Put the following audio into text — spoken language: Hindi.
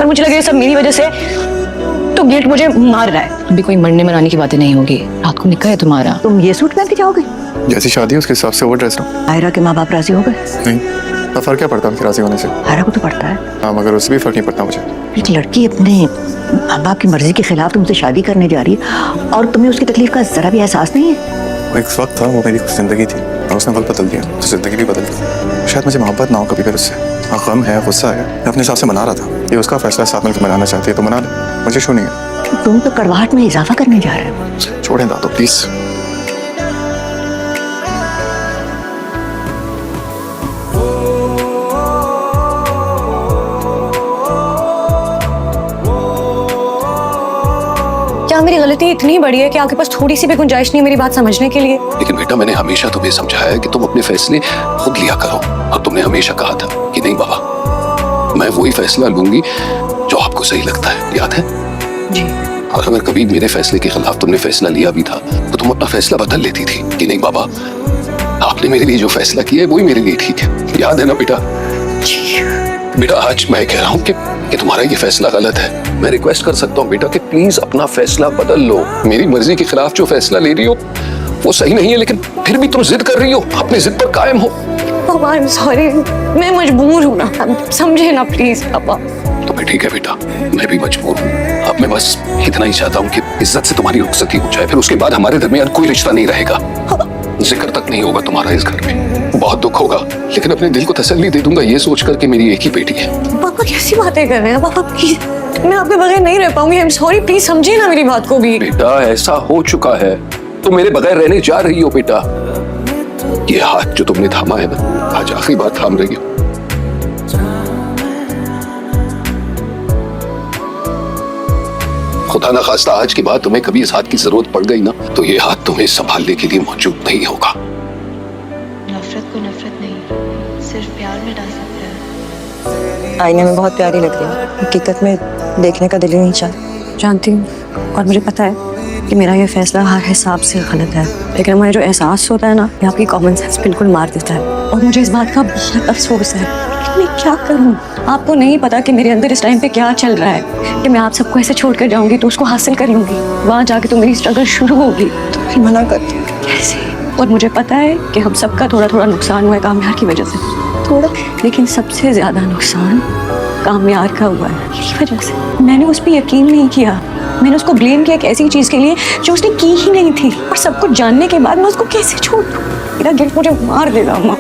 अगर मुझे लगे ये सब मेरी वजह से तो गिल्ट मुझे मार रहा है। अभी कोई मरने मराने की बातें नहीं होगी, रात को निकाह है तुम्हारा। तुम ये सूट पहन के जाओगे? जैसी शादी है उसके हिसाब से ओवर ड्रेस रहो। आयरा के माँ बाप राजी हो गए? नहीं, तो फर्क क्या पड़ता है उनके राजी होने से? आयरा को तो पड़ता है। हाँ, मगर उससे भी फर्क नहीं पड़ता मुझे। एक लड़की अपने माँ बाप की मर्जी के खिलाफ तुमसे शादी करने जा रही है और तुम्हें उसकी तकलीफ का जरा भी एहसास नहीं है। वो एक वक्त था, वो मेरी जिंदगी थी और उसने वक्त बदल दिया तो जिंदगी भी बदल गई। शायद मुझे मोहब्बत ना हो कभी फिर उससे, हाँ गम है, गुस्सा है, मैं अपने हिसाब से मना रहा था। ये उसका फैसला, साथ मिलकर मनाना चाहती है तो मना ले, मुझे शो नहीं है। तुम तो कड़वाहट में इजाफा करने जा रहे हो। छोड़ें दादो प्लीज। क्या मेरी गलती इतनी बड़ी है कि आपके पास थोड़ी सी भी गुंजाइश नहीं है मेरी बात समझने के लिए? लेकिन बेटा, मैंने हमेशा तुम्हें समझाया है कि तुम अपने फैसले खुद लिया करो और तुमने हमेशा कहा था कि नहीं बाबा, मैं वही फैसला लूंगी जो आपको सही लगता है, याद है? जी। और अगर कभी मेरे फैसले के खिलाफ तुमने फैसला लिया भी था तो तुम अपना फैसला बदल लेती थी कि नहीं बाबा, आपने मेरे लिए जो फैसला किया है वही मेरे लिए ठीक है, याद है ना बेटा? बेटा, आज मैं कह रहा हूँ कि तुम्हारा ये फैसला गलत है। मैं रिक्वेस्ट कर सकता हूँ बेटा कि प्लीज अपना फैसला बदल लो। मेरी मर्जी के खिलाफ जो फैसला ले रही हो वो सही नहीं है, लेकिन फिर भी तुम जिद कर रही हो, अपनी जिद पर कायम हो। पापा आई एम सॉरी, मैं मजबूर हूँ ना, समझे ना प्लीज पापा। तो फिर ठीक है बेटा, मैं भी मजबूर हूँ। अब मैं बस इतना ही चाहता हूँ कि इज्जत से तुम्हारी रुखसती हो जाए, फिर उसके बाद हमारे दरमियान कोई रिश्ता नहीं रहेगा, जिक्र तक नहीं होगा तुम्हारा इस घर में। बहुत दुख होगा, लेकिन अपने दिल को तसल्ली दे दूंगा ये सोचकर कि मेरी एक ही बेटी है। पापा कैसी बातें कर रहे हैं पापा, प्लीज मैं आपके बगैर नहीं रह पाऊंगी। आई एम सॉरी, प्लीज समझिए ना मेरी बात को भी। बेटा, ऐसा हो चुका है, तुम मेरे बगैर रहने जा रही हो बेटा। ये हाथ जो तुमने थामा है ना, आज आखिरी बार थाम रही हो। खुदा ना खास्ता आज के बाद तुम्हें कभी इस हाथ की जरूरत पड़ गई ना, तो ये हाथ तुम्हें संभालने के लिए मौजूद नहीं होगा। नफरत को नफरत नहीं, सिर्फ प्यार में डाल सकते हैं। आईने में बहुत प्यारी लग रही है, हकीकत में देखने का दिल ही नहीं चाहता। जानती हूँ और मुझे पता है कि मेरा ये फैसला हर हिसाब से गलत है, लेकिन मुझे जो एहसास होता है ना, ये आपकी कॉमन सेंस बिल्कुल मार देता है और मुझे इस बात का बहुत अफसोस है। मैं क्या करूँ? आपको नहीं पता कि मेरे अंदर इस टाइम पे क्या चल रहा है, कि मैं आप सबको ऐसे छोड़ कर जाऊंगी तो उसको हासिल कर लूंगी, वहाँ जाके तो मेरी स्ट्रगल शुरू होगी। तो फिर मना करती हूँ। कैसे? और मुझे पता है कि हम सबका थोड़ा थोड़ा नुकसान हुआ है कामयार की वजह से, थोड़ा, लेकिन सबसे ज्यादा नुकसान कामयार का हुआ है मेरी वजह से। मैंने उस पर यकीन नहीं किया, मैंने उसको ब्लेम किया एक ऐसी चीज के लिए जो उसने की ही नहीं थी, और सब कुछ जानने के बाद मैं उसको कैसे छोड़ दूँ? मेरा गिल्ट मुझे मार देगा अम्मा।